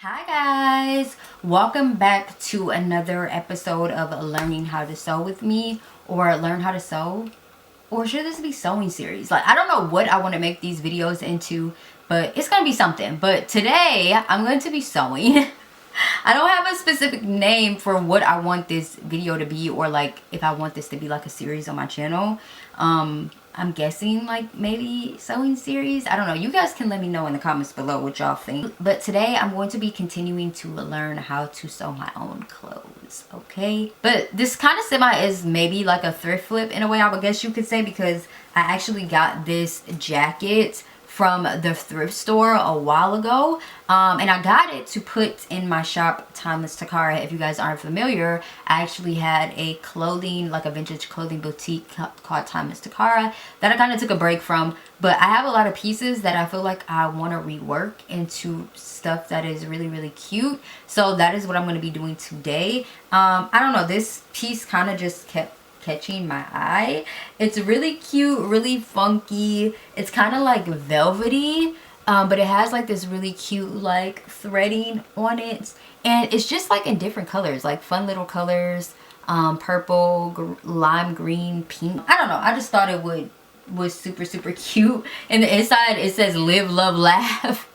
Hi guys, welcome back to another episode of Learning How to Sew with me, or Learn How to Sew, or should this be sewing series? Like, I don't know what I want to make these videos into, but it's gonna be something. But today I'm going to be sewing. I don't have a specific name for what I want this video to be, or like if I want this to be like a series on my channel. I'm guessing like maybe sewing series. I don't know. You guys can let me know in the comments below what y'all think. But today I'm going to be continuing to learn how to sew my own clothes, okay? But this kind of semi is maybe like a thrift flip in a way, I would guess you could say, because I actually got this jacket from the thrift store a while ago, and I got it to put in my shop Timeless Takara. If you guys aren't familiar, I actually had a clothing, like a vintage clothing boutique called Timeless Takara that I kind of took a break from, but I have a lot of pieces that I feel like I want to rework into stuff that is really cute. So that is what I'm going to be doing today. I don't know, this piece kind of just kept catching my eye. It's really cute, really funky. It's kind of like velvety, but it has like this really cute like threading on it, and it's just like in different colors, like fun little colors, purple, lime green, pink. I don't know, I just thought it was super cute. And the inside it says live, love, laugh.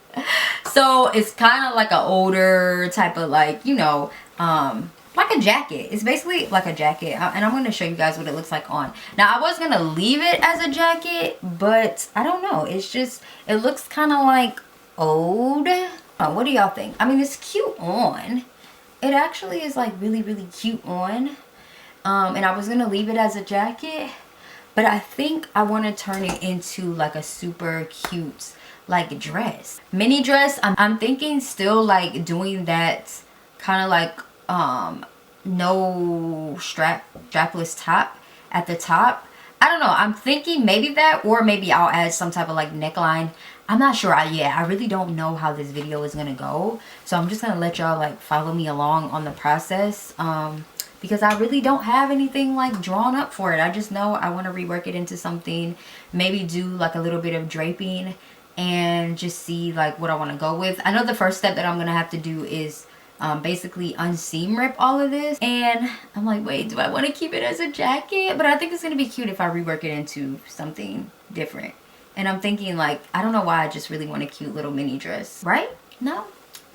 So it's kind of like an older type of, like, you know, like a jacket. It's basically like a jacket, and I'm going to show you guys what it looks like on. Now, I was going to leave it as a jacket, but I don't know. It's just, it looks kind of like old. What do y'all think? I mean, it's cute on. It actually is like really cute on. And I was going to leave it as a jacket, but I think I want to turn it into like a super cute like dress, mini dress. I'm thinking still like doing that kind of like no strapless top at the top. I don't know, I'm thinking maybe that, or maybe I'll add some type of like neckline. I'm not sure. I really don't know how this video is gonna go, so I'm just gonna let y'all like follow me along on the process, because I really don't have anything like drawn up for it. I just know I want to rework it into something, maybe do like a little bit of draping and just see like what I want to go with. I know the first step that I'm gonna have to do is basically unseam rip all of this, and I'm like, wait, do I want to keep it as a jacket? But I think it's gonna be cute if I rework it into something different. And I'm thinking like, I don't know why, I just really want a cute little mini dress, right? No,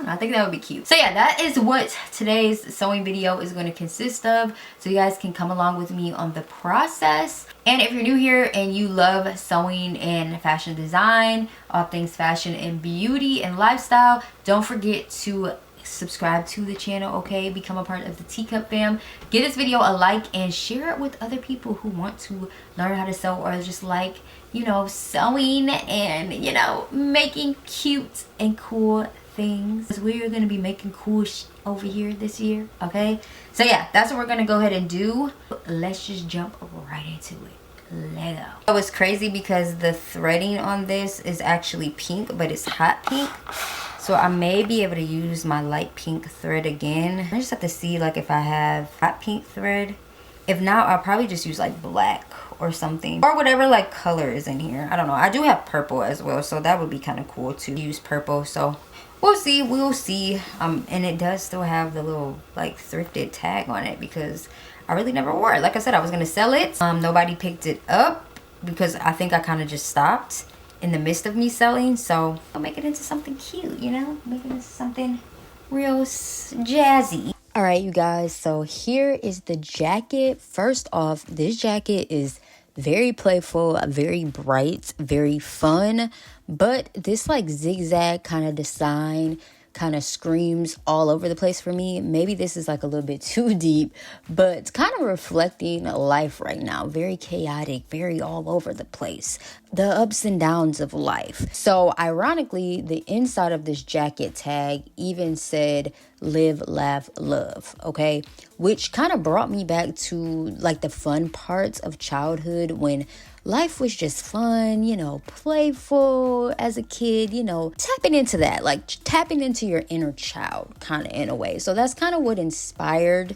I think that would be cute. So yeah, that is what today's sewing video is going to consist of, so you guys can come along with me on the process. And if you're new here and you love sewing and fashion design, all things fashion and beauty and lifestyle, don't forget to subscribe to the channel, okay? Become a part of the Teacup fam. Give this video a like and share it with other people who want to learn how to sew, or just like, you know, sewing and, you know, making cute and cool things. We're gonna be making cool over here this year, okay? So yeah, that's what we're gonna go ahead and do. Let's just jump right into it. Lego. It was crazy because the threading on this is actually pink, but it's hot pink. So I may be able to use my light pink thread again. I just have to see like if I have hot pink thread. If not, I'll probably just use like black or something, or whatever like color is in here. I don't know. I do have purple as well, so that would be kind of cool to use purple. So we'll see. And it does still have the little like thrifted tag on it, because I really never wore it. Like I said, I was gonna sell it. Nobody picked it up because I think I kind of just stopped in the midst of me selling. So I'll make it into something cute, you know, make it into something real jazzy. All right, you guys, so here is the jacket. First off, this jacket is very playful, very bright, very fun, but this like zigzag kind of design kind of screams all over the place for me. Maybe this is like a little bit too deep, but it's kind of reflecting life right now. Very chaotic, very all over the place, the ups and downs of life. So ironically, the inside of this jacket tag even said live, laugh, love, okay? Which kind of brought me back to like the fun parts of childhood, when life was just fun, you know, playful as a kid, you know, tapping into that, like tapping into your inner child kind of in a way. So that's kind of what inspired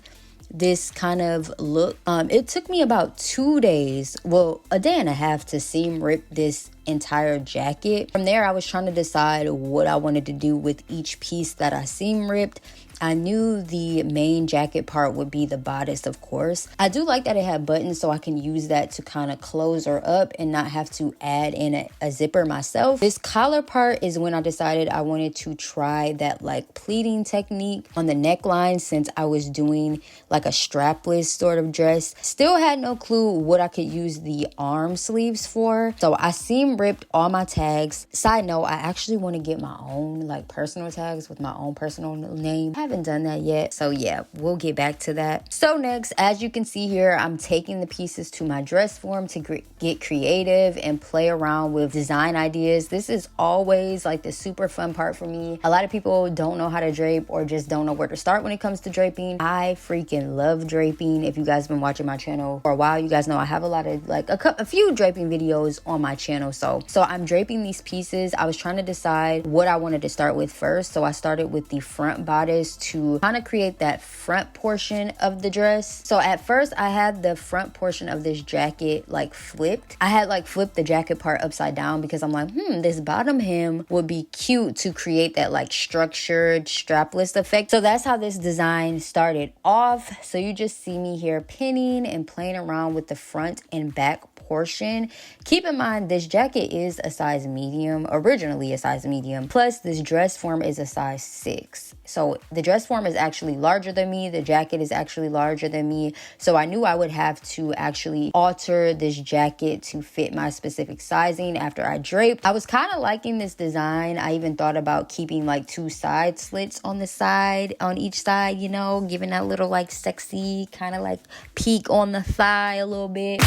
this kind of look. It took me about 2 days, well, a day and a half to seam rip this entire jacket. From there, I was trying to decide what I wanted to do with each piece that I seam ripped. I knew the main jacket part would be the bodice, of course. I do like that it had buttons, so I can use that to kind of close her up and not have to add in a zipper myself. This collar part is when I decided I wanted to try that like pleating technique on the neckline, since I was doing like a strapless sort of dress. Still had no clue what I could use the arm sleeves for. So I seam ripped all my tags. Side note, I actually want to get my own like personal tags with my own personal name. I haven't done that yet, so yeah, we'll get back to that. So next, as you can see here, I'm taking the pieces to my dress form to get creative and play around with design ideas. This is always like the super fun part for me. A lot of people don't know how to drape or just don't know where to start when it comes to draping. I freaking love draping. If you guys have been watching my channel for a while, you guys know I have a lot of like a few draping videos on my channel. So I'm draping these pieces. I was trying to decide what I wanted to start with first, so I started with the front bodice to kind of create that front portion of the dress. So at first I had the front portion of this jacket like flipped. I had like flipped the jacket part upside down because I'm like, this bottom hem would be cute to create that like structured strapless effect. So that's how this design started off. So you just see me here pinning and playing around with the front and back portion. Keep in mind, this jacket is a size medium, originally a size medium, plus this dress form is a size 6. So the dress form is actually larger than me, the jacket is actually larger than me, so I knew I would have to actually alter this jacket to fit my specific sizing after I draped. I was kind of liking this design. I even thought about keeping like 2 side slits on the side, on each side, you know, giving that little like sexy kind of like peek on the thigh a little bit.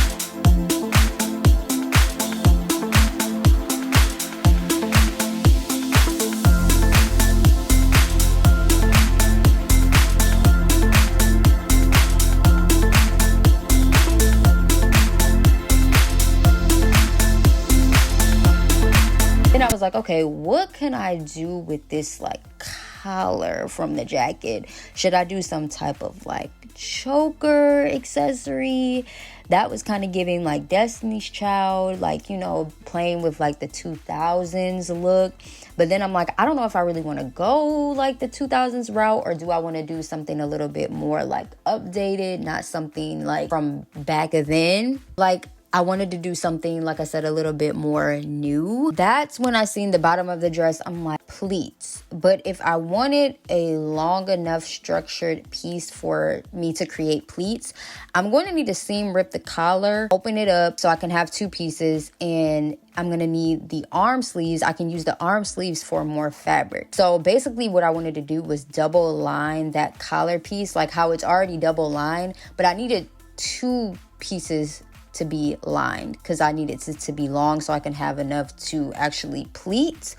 Then I was like, okay, what can I do with this like collar from the jacket? Should I do some type of like choker accessory? That was kind of giving like Destiny's Child, like, you know, playing with like the 2000s look. But then I'm like, I don't know if I really want to go like the 2000s route, or do I want to do something a little bit more like updated, not something like from back then. Like, I wanted to do something, like I said, a little bit more new. That's when I seen the bottom of the dress. I'm like, pleats. But if I wanted a long enough structured piece for me to create pleats, I'm going to need to seam rip the collar, open it up so I can have 2 pieces, and I'm going to need the arm sleeves. I can use the arm sleeves for more fabric. So basically what I wanted to do was double line that collar piece, like how it's already double lined, but I needed 2 pieces to be lined because I needed it to be long so I can have enough to actually pleat.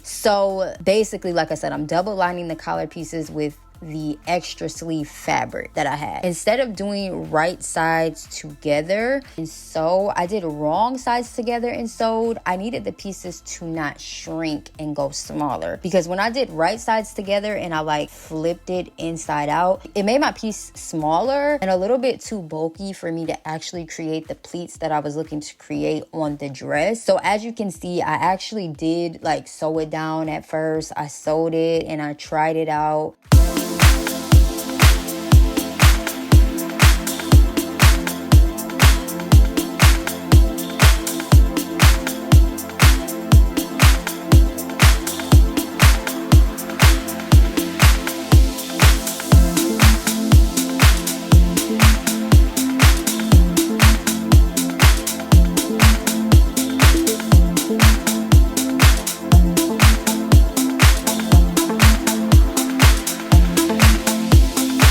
So basically, like I said, I'm double lining the collar pieces with the extra sleeve fabric that I had. Instead of doing right sides together and sew, I did wrong sides together and sewed. I needed the pieces to not shrink and go smaller, because when I did right sides together and I like flipped it inside out, it made my piece smaller and a little bit too bulky for me to actually create the pleats that I was looking to create on the dress. So as you can see, I actually did like sew it down at first. I sewed it and I tried it out.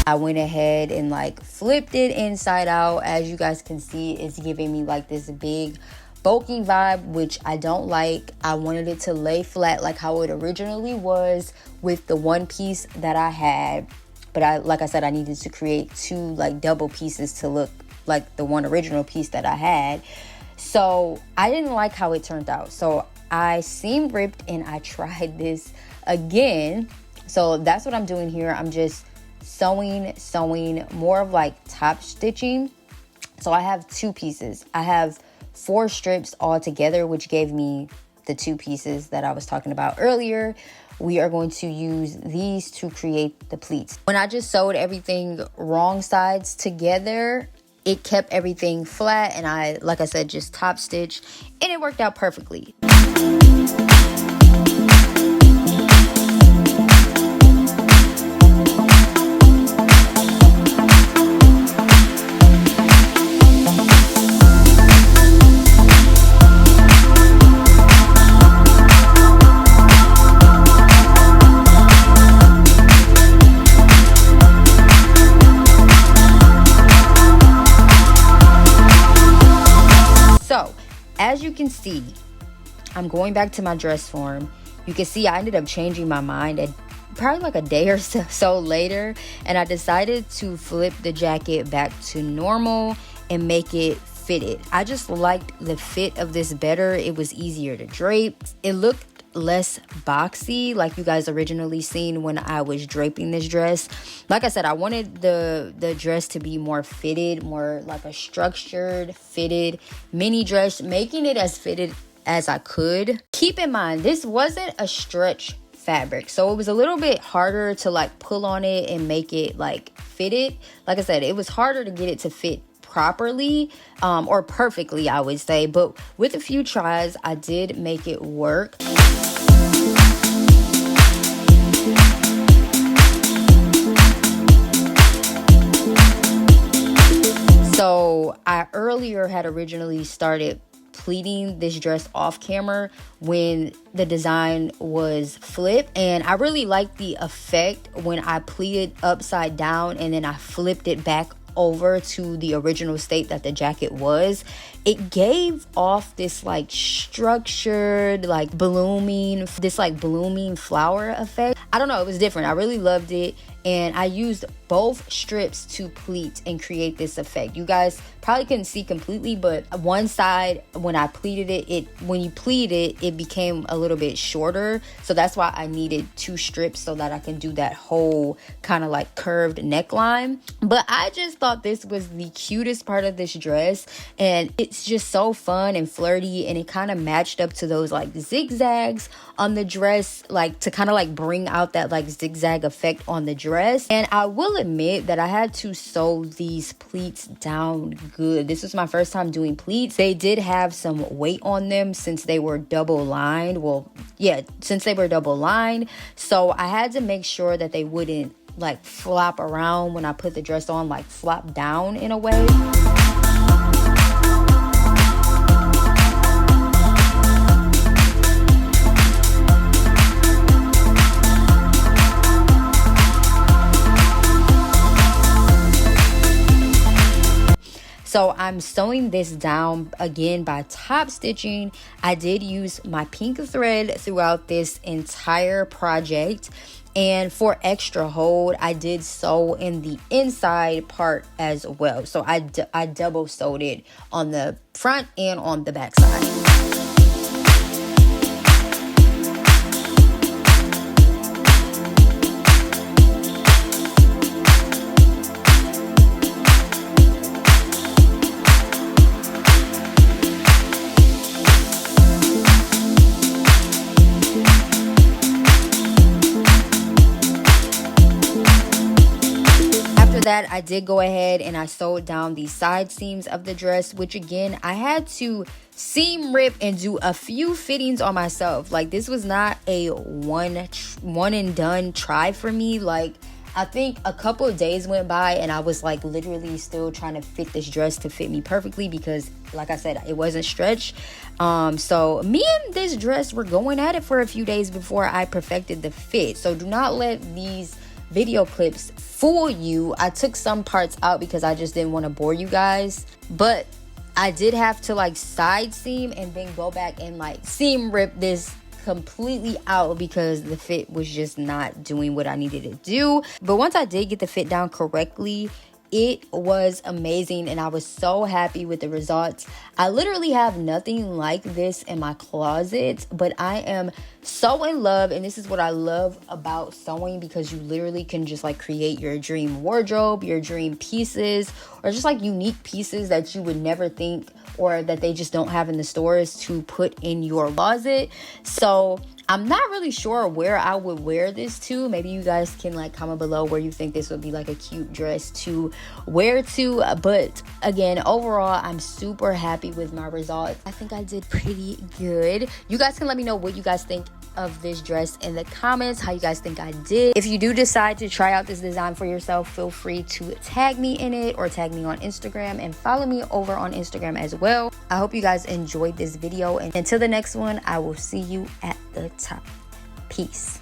I went ahead and like flipped it inside out. As you guys can see, it's giving me like this big bulky vibe, which I don't like. I wanted it to lay flat like how it originally was with the one piece that I had. But like I said, I needed to create 2 like double pieces to look like the one original piece that I had. So I didn't like how it turned out. So I seam ripped and I tried this again. So that's what I'm doing here. I'm just sewing more of like top stitching. So I have 2 pieces. I have 4 strips all together, which gave me the 2 pieces that I was talking about earlier. We are going to use these to create the pleats. When I just sewed everything wrong sides together, it kept everything flat, and I, like I said, just top stitched, and it worked out perfectly. So, as you can see, I'm going back to my dress form. You can see I ended up changing my mind at probably like a day or so later, and I decided to flip the jacket back to normal and make it fitted. I just liked the fit of this better. It was easier to drape. It looked less boxy like you guys originally seen when I was draping this dress. Like I said, I wanted the dress to be more fitted, more like a structured fitted mini dress, making it as fitted as I could. Keep in mind, this wasn't a stretch fabric, so it was a little bit harder to like pull on it and make it like fitted. Like I said, it was harder to get it to fit properly or perfectly, I would say, but with a few tries I did make it work. So I earlier had originally started pleating this dress off camera when the design was flipped, and I really liked the effect when I pleated upside down and then I flipped it back over to the original state that the jacket was. It gave off this like structured, like blooming flower effect. I don't know, it was different. I really loved it, and I used both strips to pleat and create this effect. You guys probably couldn't see completely, but one side when I pleated when you pleat it became a little bit shorter, so that's why I needed 2 strips so that I can do that whole kind of like curved neckline. But I just thought this was the cutest part of this dress, and it's just so fun and flirty, and it kind of matched up to those like zigzags on the dress, like to kind of like bring out that like zigzag effect on the dress. And I will admit that I had to sew these pleats down good. This was my first time doing pleats. They did have some weight on them since they were double lined. Well, yeah, since they were double lined, so I had to make sure that they wouldn't like flop around when I put the dress on, like flop down in a way. So I'm sewing this down again by top stitching. I did use my pink thread throughout this entire project. And for extra hold, I did sew in the inside part as well. So I double sewed it on the front and on the back side. That I did go ahead and I sewed down the side seams of the dress, which again I had to seam rip and do a few fittings on myself. Like, this was not a one and done try for me. Like, I think a couple of days went by and I was like literally still trying to fit this dress to fit me perfectly, because like I said, it wasn't stretched. So me and this dress were going at it for a few days before I perfected the fit. So do not let these video clips fool you. I took some parts out because I just didn't want to bore you guys, but I did have to like side seam and then go back and like seam rip this completely out because the fit was just not doing what I needed to do. But once I did get the fit down correctly, it was amazing and I was so happy with the results. I literally have nothing like this in my closet, but I am so in love, and this is what I love about sewing, because you literally can just like create your dream wardrobe, your dream pieces, or just like unique pieces that you would never think or that they just don't have in the stores to put in your closet. So I'm not really sure where I would wear this to. Maybe you guys can like comment below where you think this would be like a cute dress to wear to. But again, overall, I'm super happy with my results. I think I did pretty good. You guys can let me know what you guys think of this dress in the comments, how you guys think I did. If you do decide to try out this design for yourself, feel free to tag me in it or tag me on Instagram and follow me over on Instagram as well. I hope you guys enjoyed this video, and until the next one, I will see you at the top. Peace.